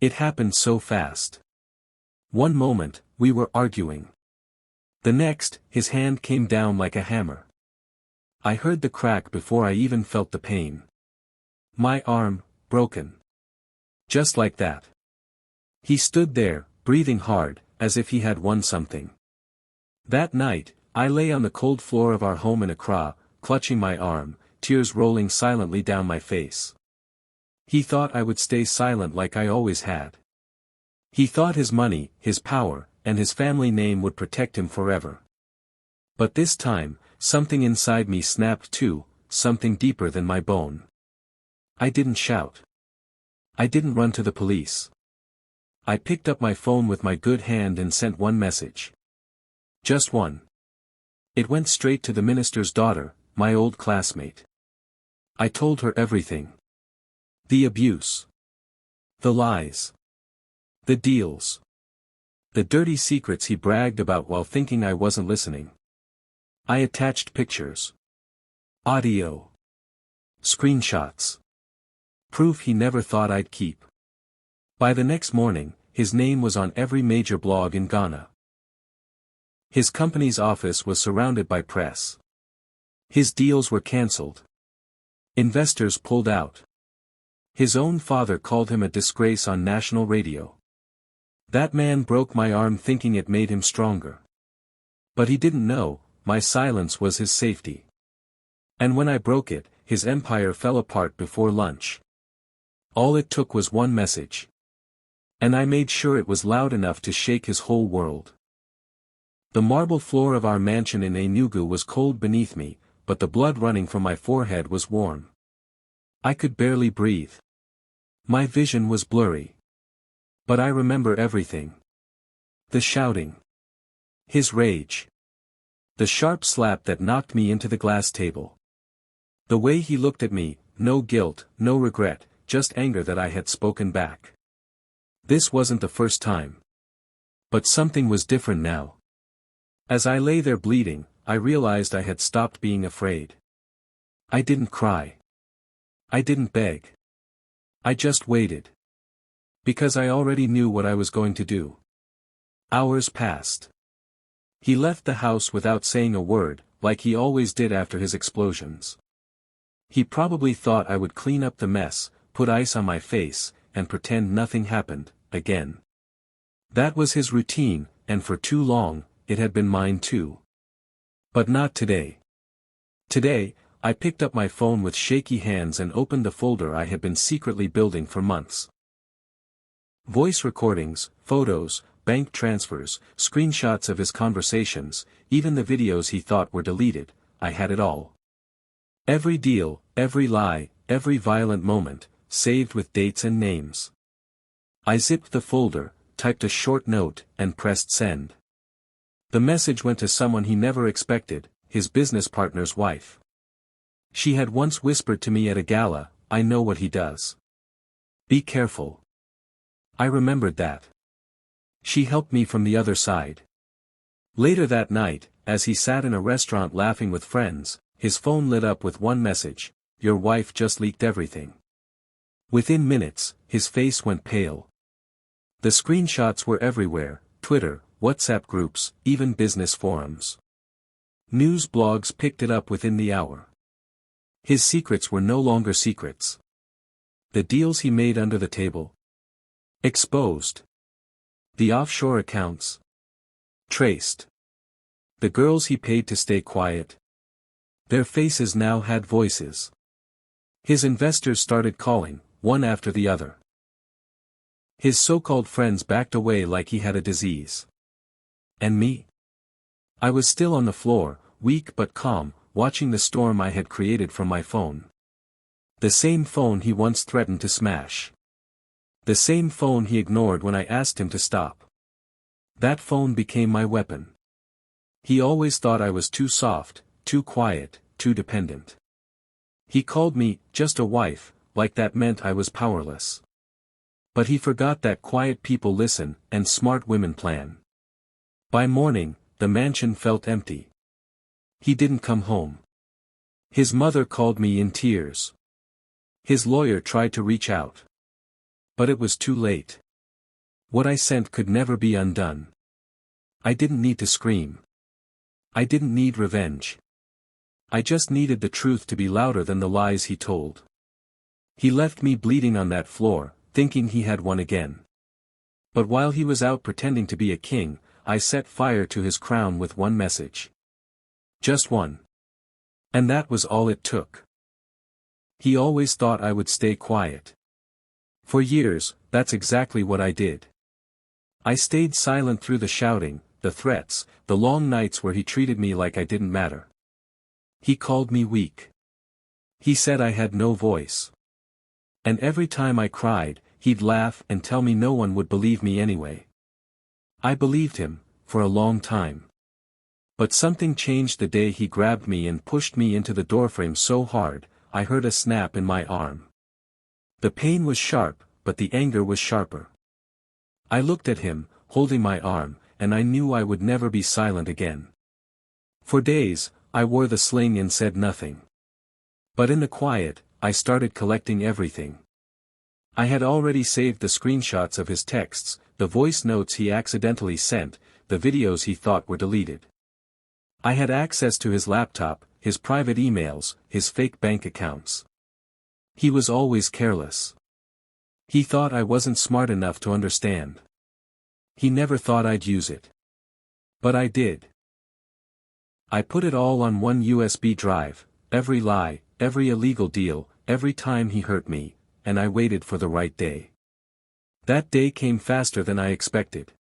It happened so fast. One moment, we were arguing. The next, his hand came down like a hammer. I heard the crack before I even felt the pain. My arm, broken. Just like that. He stood there, breathing hard, as if he had won something. That night, I lay on the cold floor of our home in Accra, clutching my arm, tears rolling silently down my face. He thought I would stay silent like I always had. He thought his money, his power, and his family name would protect him forever. But this time, something inside me snapped too, something deeper than my bone. I didn't shout. I didn't run to the police. I picked up my phone with my good hand and sent one message. Just one. It went straight to the minister's daughter, my old classmate. I told her everything. The abuse. The lies. The deals. The dirty secrets he bragged about while thinking I wasn't listening. I attached pictures. Audio. Screenshots. Proof he never thought I'd keep. By the next morning, his name was on every major blog in Ghana. His company's office was surrounded by press. His deals were cancelled. Investors pulled out. His own father called him a disgrace on national radio. That man broke my arm thinking it made him stronger. But he didn't know, my silence was his safety. And when I broke it, his empire fell apart before lunch. All it took was one message. And I made sure it was loud enough to shake his whole world. The marble floor of our mansion in Enugu was cold beneath me, but the blood running from my forehead was warm. I could barely breathe. My vision was blurry. But I remember everything. The shouting. His rage. The sharp slap that knocked me into the glass table. The way he looked at me, no guilt, no regret, just anger that I had spoken back. This wasn't the first time. But something was different now. As I lay there bleeding, I realized I had stopped being afraid. I didn't cry. I didn't beg. I just waited. Because I already knew what I was going to do. Hours passed. He left the house without saying a word, like he always did after his explosions. He probably thought I would clean up the mess, put ice on my face, and pretend nothing happened, again. That was his routine, and for too long, it had been mine too. But not today. Today, I picked up my phone with shaky hands and opened the folder I had been secretly building for months. Voice recordings, photos, bank transfers, screenshots of his conversations, even the videos he thought were deleted, I had it all. Every deal, every lie, every violent moment, saved with dates and names. I zipped the folder, typed a short note, and pressed send. The message went to someone he never expected, his business partner's wife. She had once whispered to me at a gala, "I know what he does. Be careful." I remembered that. She helped me from the other side. Later that night, as he sat in a restaurant laughing with friends, his phone lit up with one message: "Your wife just leaked everything." Within minutes, his face went pale. The screenshots were everywhere: Twitter, WhatsApp groups, even business forums. News blogs picked it up within the hour. His secrets were no longer secrets. The deals he made under the table. Exposed. The offshore accounts. Traced. The girls he paid to stay quiet. Their faces now had voices. His investors started calling, one after the other. His so-called friends backed away like he had a disease. And me? I was still on the floor, weak but calm, watching the storm I had created from my phone. The same phone he once threatened to smash. The same phone he ignored when I asked him to stop. That phone became my weapon. He always thought I was too soft, too quiet, too dependent. He called me just a wife, like that meant I was powerless. But he forgot that quiet people listen, and smart women plan. By morning, the mansion felt empty. He didn't come home. His mother called me in tears. His lawyer tried to reach out. But it was too late. What I sent could never be undone. I didn't need to scream. I didn't need revenge. I just needed the truth to be louder than the lies he told. He left me bleeding on that floor, thinking he had won again. But while he was out pretending to be a king, I set fire to his crown with one message. Just one. And that was all it took. He always thought I would stay quiet. For years, that's exactly what I did. I stayed silent through the shouting, the threats, the long nights where he treated me like I didn't matter. He called me weak. He said I had no voice. And every time I cried, he'd laugh and tell me no one would believe me anyway. I believed him, for a long time. But something changed the day he grabbed me and pushed me into the doorframe so hard, I heard a snap in my arm. The pain was sharp, but the anger was sharper. I looked at him, holding my arm, and I knew I would never be silent again. For days, I wore the sling and said nothing. But in the quiet, I started collecting everything. I had already saved the screenshots of his texts, the voice notes he accidentally sent, the videos he thought were deleted. I had access to his laptop, his private emails, his fake bank accounts. He was always careless. He thought I wasn't smart enough to understand. He never thought I'd use it. But I did. I put it all on one USB drive, every lie, every illegal deal, every time he hurt me, and I waited for the right day. That day came faster than I expected.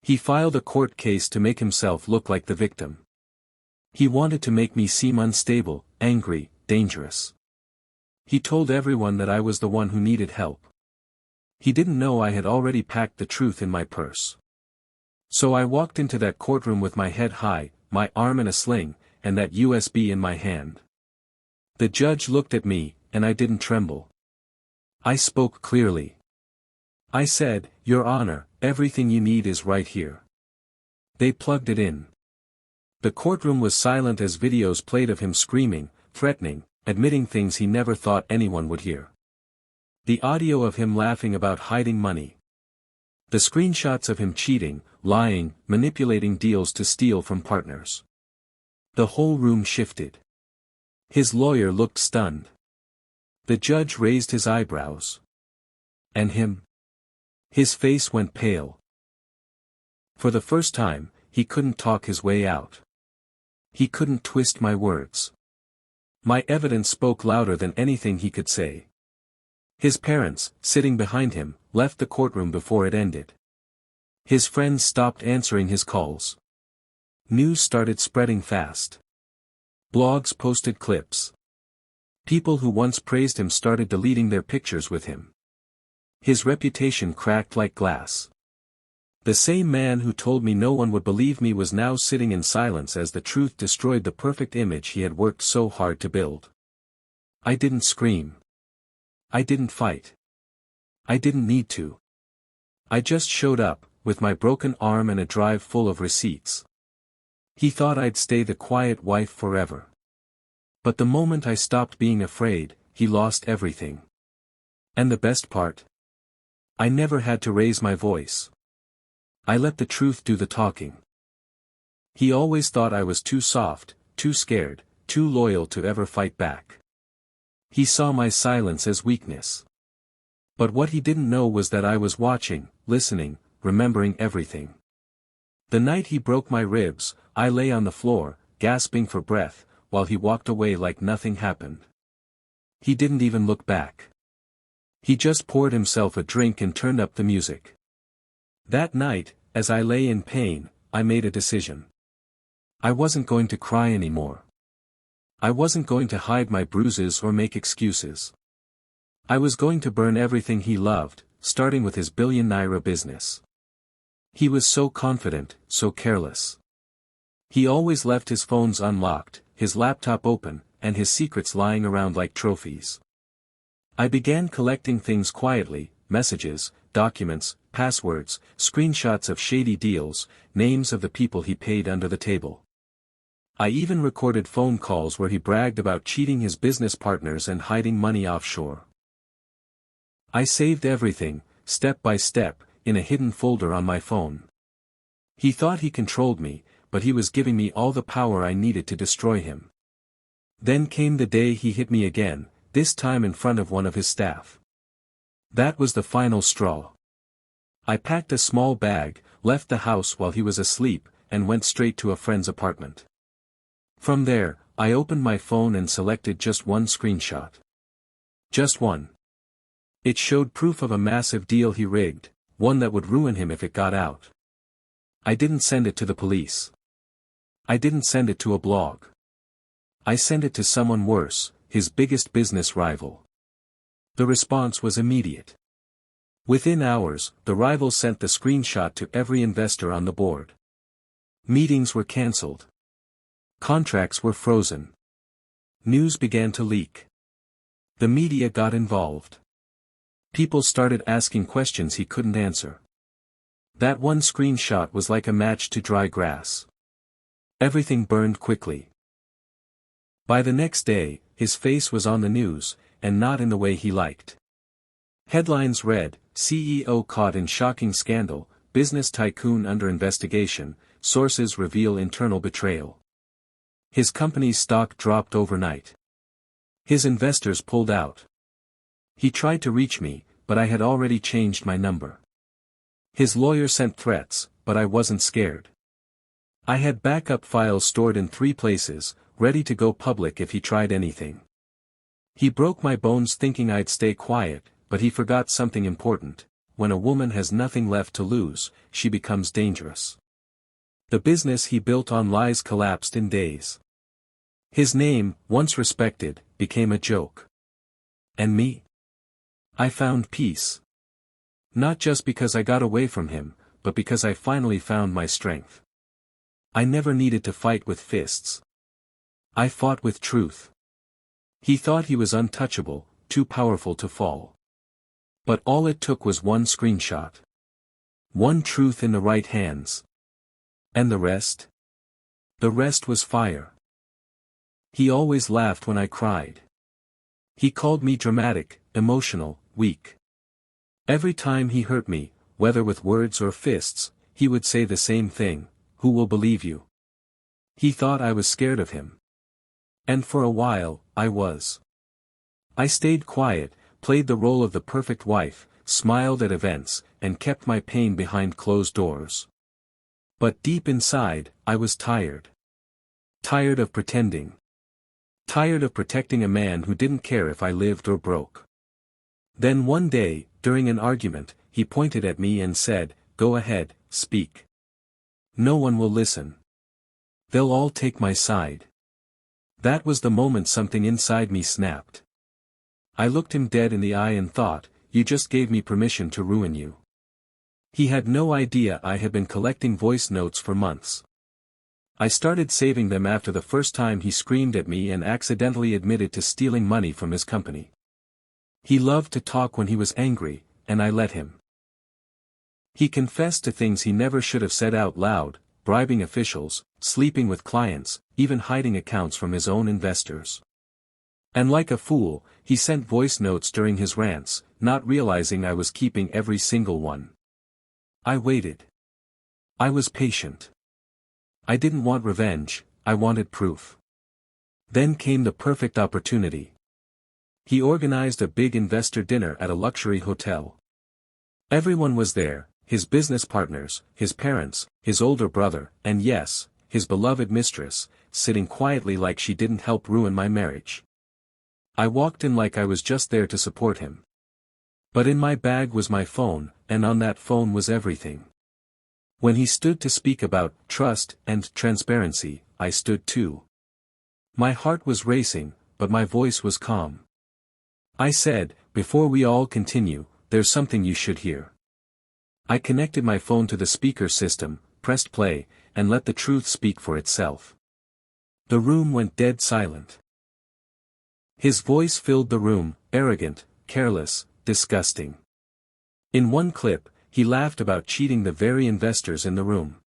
He filed a court case to make himself look like the victim. He wanted to make me seem unstable, angry, dangerous. He told everyone that I was the one who needed help. He didn't know I had already packed the truth in my purse. So I walked into that courtroom with my head high, my arm in a sling, and that USB in my hand. The judge looked at me, and I didn't tremble. I spoke clearly. I said, "Your Honor, everything you need is right here." They plugged it in. The courtroom was silent as videos played of him screaming, threatening, admitting things he never thought anyone would hear. The audio of him laughing about hiding money. The screenshots of him cheating, lying, manipulating deals to steal from partners. The whole room shifted. His lawyer looked stunned. The judge raised his eyebrows. And him? His face went pale. For the first time, he couldn't talk his way out. He couldn't twist my words. My evidence spoke louder than anything he could say. His parents, sitting behind him, left the courtroom before it ended. His friends stopped answering his calls. News started spreading fast. Blogs posted clips. People who once praised him started deleting their pictures with him. His reputation cracked like glass. The same man who told me no one would believe me was now sitting in silence as the truth destroyed the perfect image he had worked so hard to build. I didn't scream. I didn't fight. I didn't need to. I just showed up, with my broken arm and a drive full of receipts. He thought I'd stay the quiet wife forever. But the moment I stopped being afraid, he lost everything. And the best part? I never had to raise my voice. I let the truth do the talking. He always thought I was too soft, too scared, too loyal to ever fight back. He saw my silence as weakness. But what he didn't know was that I was watching, listening, remembering everything. The night he broke my ribs, I lay on the floor, gasping for breath, while he walked away like nothing happened. He didn't even look back. He just poured himself a drink and turned up the music. That night, as I lay in pain, I made a decision. I wasn't going to cry anymore. I wasn't going to hide my bruises or make excuses. I was going to burn everything he loved, starting with his billion-naira business. He was so confident, so careless. He always left his phones unlocked, his laptop open, and his secrets lying around like trophies. I began collecting things quietly, messages, documents, passwords, screenshots of shady deals, names of the people he paid under the table. I even recorded phone calls where he bragged about cheating his business partners and hiding money offshore. I saved everything, step by step, in a hidden folder on my phone. He thought he controlled me, but he was giving me all the power I needed to destroy him. Then came the day he hit me again, this time in front of one of his staff. That was the final straw. I packed a small bag, left the house while he was asleep, and went straight to a friend's apartment. From there, I opened my phone and selected just one screenshot. Just one. It showed proof of a massive deal he rigged, one that would ruin him if it got out. I didn't send it to the police. I didn't send it to a blog. I sent it to someone worse, his biggest business rival. The response was immediate. Within hours, the rival sent the screenshot to every investor on the board. Meetings were cancelled. Contracts were frozen. News began to leak. The media got involved. People started asking questions he couldn't answer. That one screenshot was like a match to dry grass. Everything burned quickly. By the next day, his face was on the news, and not in the way he liked. Headlines read, CEO caught in shocking scandal, business tycoon under investigation, sources reveal internal betrayal. His company's stock dropped overnight. His investors pulled out. He tried to reach me, but I had already changed my number. His lawyer sent threats, but I wasn't scared. I had backup files stored in 3 places, ready to go public if he tried anything. He broke my bones thinking I'd stay quiet, but he forgot something important. When a woman has nothing left to lose, she becomes dangerous. The business he built on lies collapsed in days. His name, once respected, became a joke. And me? I found peace. Not just because I got away from him, but because I finally found my strength. I never needed to fight with fists. I fought with truth. He thought he was untouchable, too powerful to fall. But all it took was one screenshot. One truth in the right hands. And the rest? The rest was fire. He always laughed when I cried. He called me dramatic, emotional, weak. Every time he hurt me, whether with words or fists, he would say the same thing, "Who will believe you?" He thought I was scared of him. And for a while, I was. I stayed quiet, played the role of the perfect wife, smiled at events, and kept my pain behind closed doors. But deep inside, I was tired. Tired of pretending. Tired of protecting a man who didn't care if I lived or broke. Then one day, during an argument, he pointed at me and said, "Go ahead, speak. No one will listen. They'll all take my side." That was the moment something inside me snapped. I looked him dead in the eye and thought, "You just gave me permission to ruin you." He had no idea I had been collecting voice notes for months. I started saving them after the first time he screamed at me and accidentally admitted to stealing money from his company. He loved to talk when he was angry, and I let him. He confessed to things he never should have said out loud, bribing officials, sleeping with clients, even hiding accounts from his own investors. And like a fool, he sent voice notes during his rants, not realizing I was keeping every single one. I waited. I was patient. I didn't want revenge, I wanted proof. Then came the perfect opportunity. He organized a big investor dinner at a luxury hotel. Everyone was there, his business partners, his parents, his older brother, and yes, his beloved mistress, sitting quietly like she didn't help ruin my marriage. I walked in like I was just there to support him. But in my bag was my phone, and on that phone was everything. When he stood to speak about trust and transparency, I stood too. My heart was racing, but my voice was calm. I said, "Before we all continue, there's something you should hear." I connected my phone to the speaker system, pressed play, and let the truth speak for itself. The room went dead silent. His voice filled the room, arrogant, careless, disgusting. In one clip, he laughed about cheating the very investors in the room.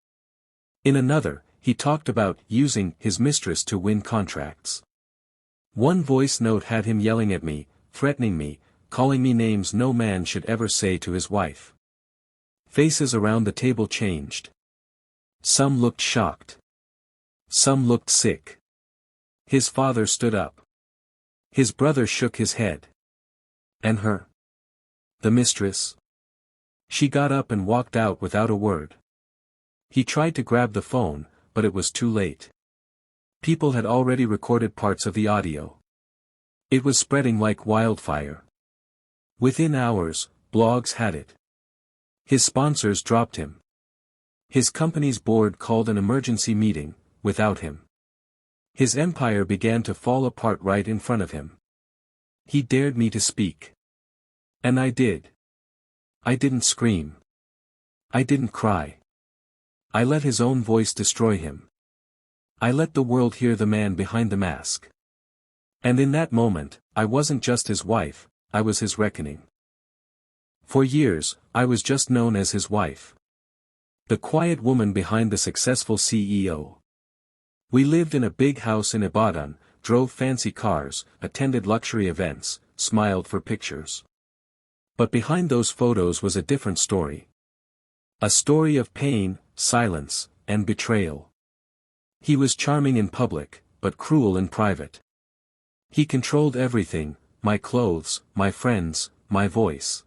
In another, he talked about using his mistress to win contracts. One voice note had him yelling at me, threatening me, calling me names no man should ever say to his wife. Faces around the table changed. Some looked shocked. Some looked sick. His father stood up. His brother shook his head. And her? The mistress? She got up and walked out without a word. He tried to grab the phone, but it was too late. People had already recorded parts of the audio. It was spreading like wildfire. Within hours, blogs had it. His sponsors dropped him. His company's board called an emergency meeting, without him. His empire began to fall apart right in front of him. He dared me to speak. And I did. I didn't scream. I didn't cry. I let his own voice destroy him. I let the world hear the man behind the mask. And in that moment, I wasn't just his wife, I was his reckoning. For years, I was just known as his wife. The quiet woman behind the successful CEO. We lived in a big house in Ibadan, drove fancy cars, attended luxury events, smiled for pictures. But behind those photos was a different story. A story of pain, silence, and betrayal. He was charming in public, but cruel in private. He controlled everything, my clothes, my friends, my voice.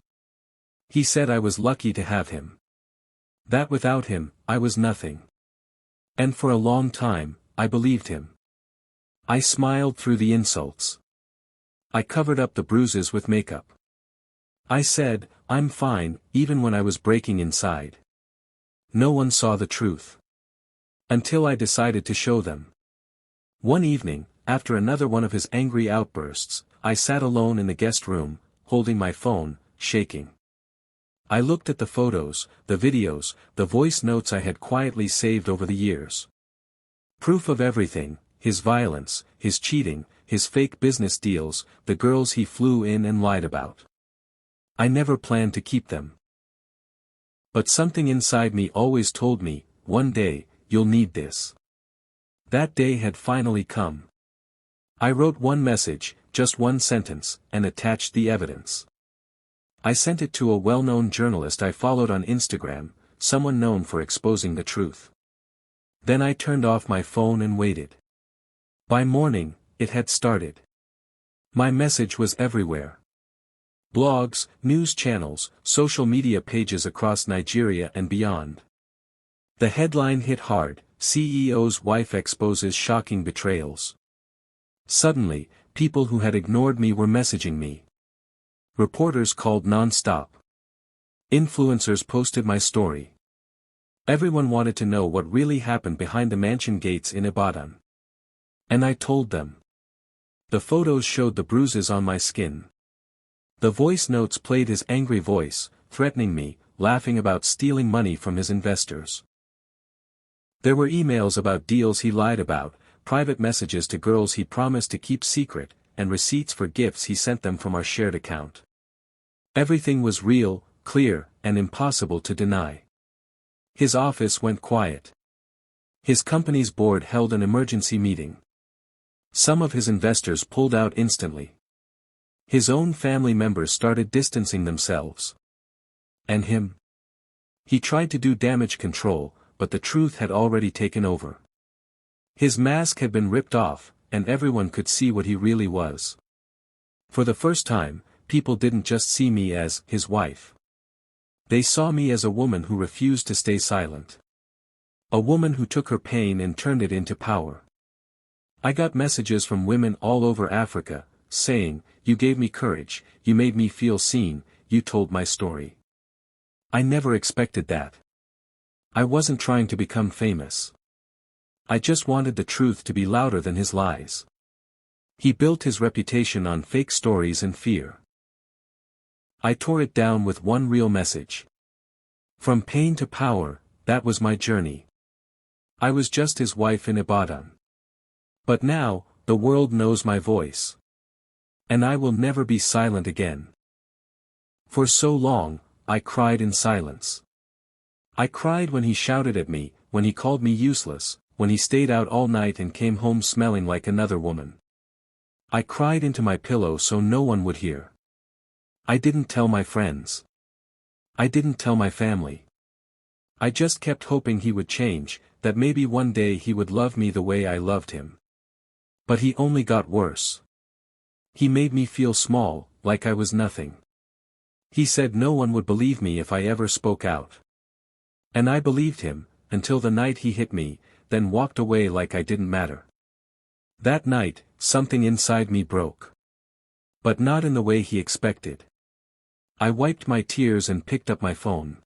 He said I was lucky to have him. That without him, I was nothing. And for a long time, I believed him. I smiled through the insults. I covered up the bruises with makeup. I said, I'm fine, even when I was breaking inside. No one saw the truth. Until I decided to show them. One evening, after another one of his angry outbursts, I sat alone in the guest room, holding my phone, shaking. I looked at the photos, the videos, the voice notes I had quietly saved over the years. Proof of everything, his violence, his cheating, his fake business deals, the girls he flew in and lied about. I never planned to keep them. But something inside me always told me, one day, you'll need this. That day had finally come. I wrote one message, just one sentence, and attached the evidence. I sent it to a well-known journalist I followed on Instagram, someone known for exposing the truth. Then I turned off my phone and waited. By morning, it had started. My message was everywhere. Blogs, news channels, social media pages across Nigeria and beyond. The headline hit hard, CEO's wife exposes shocking betrayals. Suddenly, people who had ignored me were messaging me. Reporters called non-stop. Influencers posted my story. Everyone wanted to know what really happened behind the mansion gates in Ibadan. And I told them. The photos showed the bruises on my skin. The voice notes played his angry voice, threatening me, laughing about stealing money from his investors. There were emails about deals he lied about, private messages to girls he promised to keep secret, and receipts for gifts he sent them from our shared account. Everything was real, clear, and impossible to deny. His office went quiet. His company's board held an emergency meeting. Some of his investors pulled out instantly. His own family members started distancing themselves. And him? He tried to do damage control, but the truth had already taken over. His mask had been ripped off, and everyone could see what he really was. For the first time, people didn't just see me as his wife. They saw me as a woman who refused to stay silent. A woman who took her pain and turned it into power. I got messages from women all over Africa, saying, "You gave me courage, you made me feel seen, you told my story." I never expected that. I wasn't trying to become famous. I just wanted the truth to be louder than his lies. He built his reputation on fake stories and fear. I tore it down with one real message. From pain to power, that was my journey. I was just his wife in Ibadan. But now, the world knows my voice. And I will never be silent again. For so long, I cried in silence. I cried when he shouted at me, when he called me useless, when he stayed out all night and came home smelling like another woman. I cried into my pillow so no one would hear. I didn't tell my friends. I didn't tell my family. I just kept hoping he would change, that maybe one day he would love me the way I loved him. But he only got worse. He made me feel small, like I was nothing. He said no one would believe me if I ever spoke out. And I believed him, until the night he hit me, then walked away like I didn't matter. That night, something inside me broke. But not in the way he expected. I wiped my tears and picked up my phone.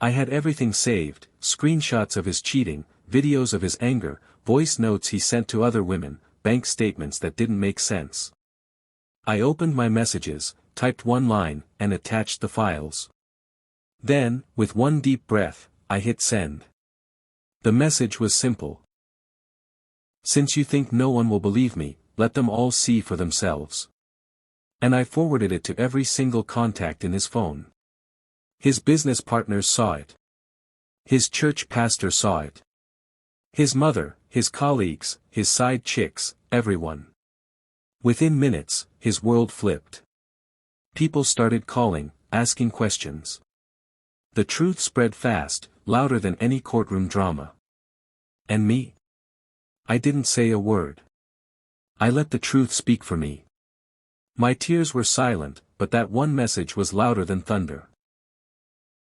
I had everything saved, screenshots of his cheating, videos of his anger, voice notes he sent to other women, bank statements that didn't make sense. I opened my messages, typed one line, and attached the files. Then, with one deep breath, I hit send. The message was simple. Since you think no one will believe me, let them all see for themselves. And I forwarded it to every single contact in his phone. His business partners saw it. His church pastor saw it. His mother, his colleagues, his side chicks, everyone. Within minutes, his world flipped. People started calling, asking questions. The truth spread fast, louder than any courtroom drama. And me? I didn't say a word. I let the truth speak for me. My tears were silent, but that one message was louder than thunder.